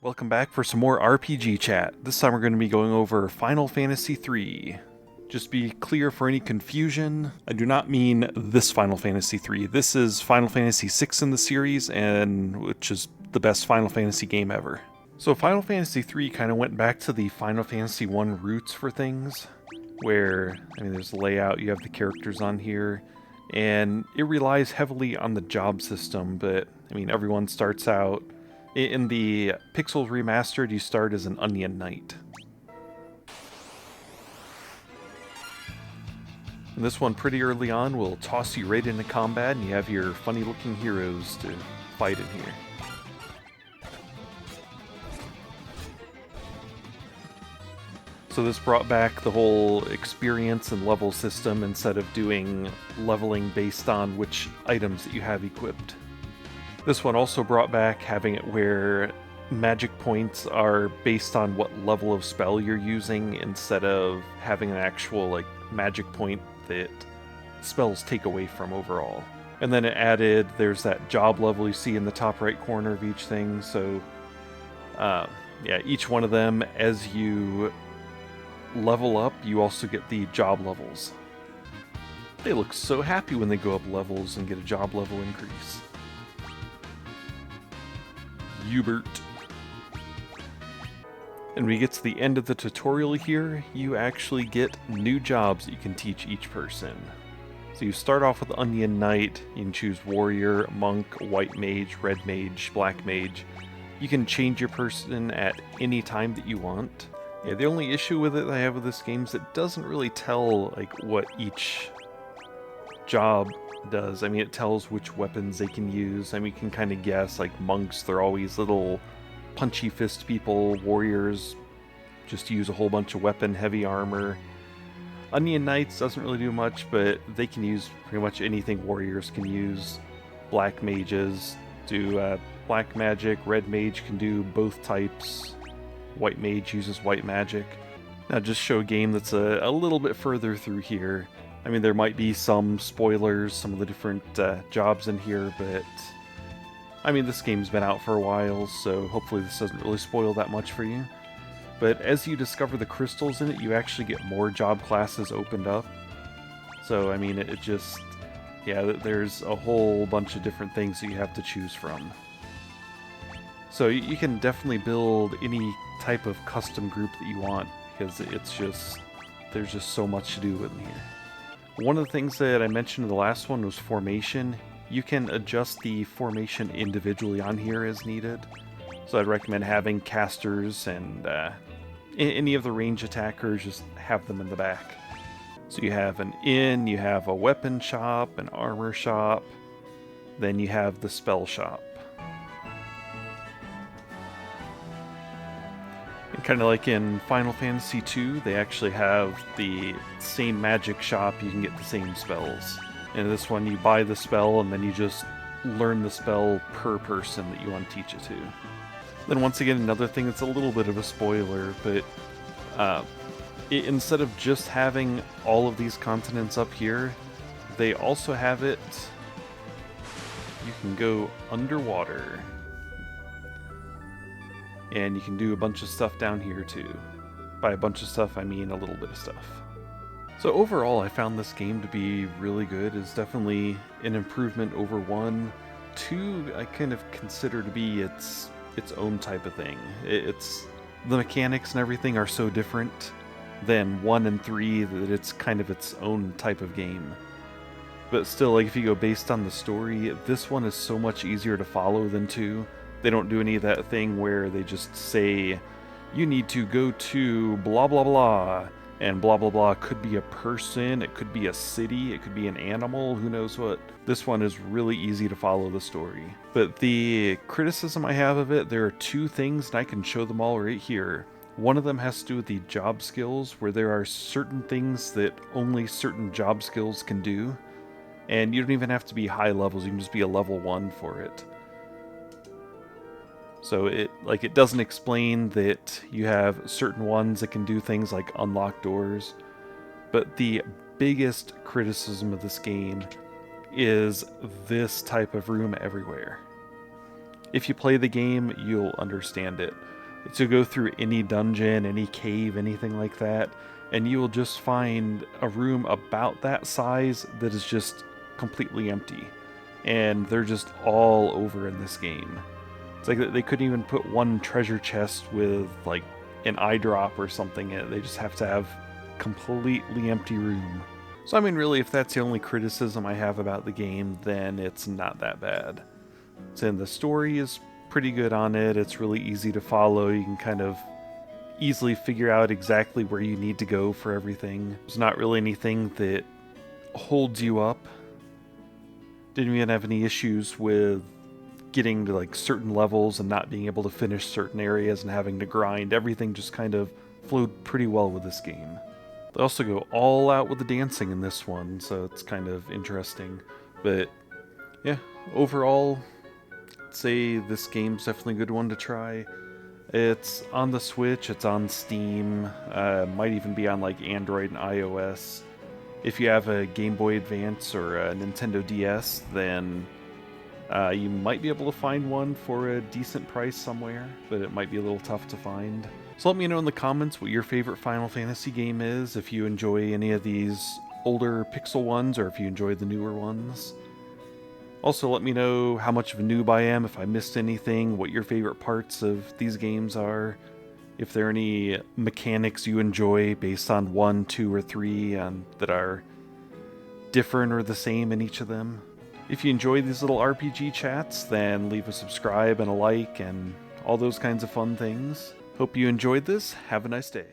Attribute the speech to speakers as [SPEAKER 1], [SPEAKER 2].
[SPEAKER 1] Welcome back for some more RPG chat. This time we're going to be going over Final Fantasy III. Just be clear for any confusion, I do not mean this Final Fantasy III. This is Final Fantasy VI in the series, and which is the best Final Fantasy game ever. So Final Fantasy III kind of went back to the Final Fantasy I roots for things, where, there's the layout, you have the characters on here, and it relies heavily on the job system, but, everyone starts out. In the Pixels Remastered, you start as an Onion Knight. And this one, pretty early on, will toss you right into combat, and you have your funny-looking heroes to fight in here. So this brought back the whole experience and level system instead of doing leveling based on which items that you have equipped. This one also brought back having it where magic points are based on what level of spell you're using instead of having an actual magic point that spells take away from overall. And then it added, there's that job level you see in the top right corner of each thing, so each one of them, as you level up, you also get the job levels. They look so happy when they go up levels and get a job level increase. Hubert. And when you get to the end of the tutorial here, you actually get new jobs that you can teach each person. So you start off with Onion Knight, you can choose Warrior, Monk, White Mage, Red Mage, Black Mage. You can change your person at any time that you want. Yeah, the only issue with it that I have with this game is it doesn't really tell what each job does. It tells which weapons they can use. You can kind of guess, monks, they're always little punchy fist people. Warriors just use a whole bunch of weapon, heavy armor. Onion Knights doesn't really do much, but they can use pretty much anything warriors can use. Black Mages do black magic. Red Mage can do both types. White Mage uses white magic. Now just show a game that's a little bit further through here. There might be some spoilers, some of the different jobs in here, but this game's been out for a while, so hopefully this doesn't really spoil that much for you. But as you discover the crystals in it, you actually get more job classes opened up. So, there's a whole bunch of different things that you have to choose from. So you can definitely build any type of custom group that you want, because there's just so much to do in here. One of the things that I mentioned in the last one was formation. You can adjust the formation individually on here as needed. So I'd recommend having casters and any of the range attackers, just have them in the back. So you have an inn, you have a weapon shop, an armor shop, then you have the spell shop. Kind of like in Final Fantasy II, they actually have the same magic shop, you can get the same spells. In this one, you buy the spell, and then you just learn the spell per person that you want to teach it to. Then once again, another thing that's a little bit of a spoiler, but instead of just having all of these continents up here, they also have it, you can go underwater. And you can do a bunch of stuff down here too. By a bunch of stuff, I mean a little bit of stuff. So overall, I found this game to be really good. It's definitely an improvement over 1. 2, I kind of consider to be its own type of thing. The mechanics and everything are so different than 1 and 3 that it's kind of its own type of game. But still, if you go based on the story, this one is so much easier to follow than 2. They don't do any of that thing where they just say, you need to go to blah blah blah, and blah blah blah could be a person, it could be a city, it could be an animal, who knows what. This one is really easy to follow the story. But the criticism I have of it, there are 2 things, and I can show them all right here. One of them has to do with the job skills, where there are certain things that only certain job skills can do, and you don't even have to be high levels, you can just be a level 1 for it. So it doesn't explain that you have certain ones that can do things like unlock doors. But the biggest criticism of this game is this type of room everywhere. If you play the game, you'll understand it. So go through any dungeon, any cave, anything like that, and you will just find a room about that size that is just completely empty. And they're just all over in this game. It's like they couldn't even put one treasure chest with like an eye drop or something in it. They just have to have completely empty room. So I mean, really, if that's the only criticism I have about the game, then it's not that bad. So the story is pretty good on it. It's really easy to follow. You can kind of easily figure out exactly where you need to go for everything. There's not really anything that holds you up. Didn't even have any issues with getting to like certain levels and not being able to finish certain areas and having to grind. Everything just kind of flowed pretty well with this game. They also go all out with the dancing in this one, so it's kind of interesting. But yeah, overall, I'd say this game's definitely a good one to try. It's on the Switch, it's on Steam, might even be on like Android and iOS. If you have a Game Boy Advance or a Nintendo DS, then you might be able to find one for a decent price somewhere, but it might be a little tough to find. So let me know in the comments what your favorite Final Fantasy game is, if you enjoy any of these older pixel ones, or if you enjoy the newer ones. Also, let me know how much of a noob I am, if I missed anything, what your favorite parts of these games are, if there are any mechanics you enjoy based on 1, 2, or 3 that are different or the same in each of them. If you enjoy these little RPG chats, then leave a subscribe and a like and all those kinds of fun things. Hope you enjoyed this. Have a nice day.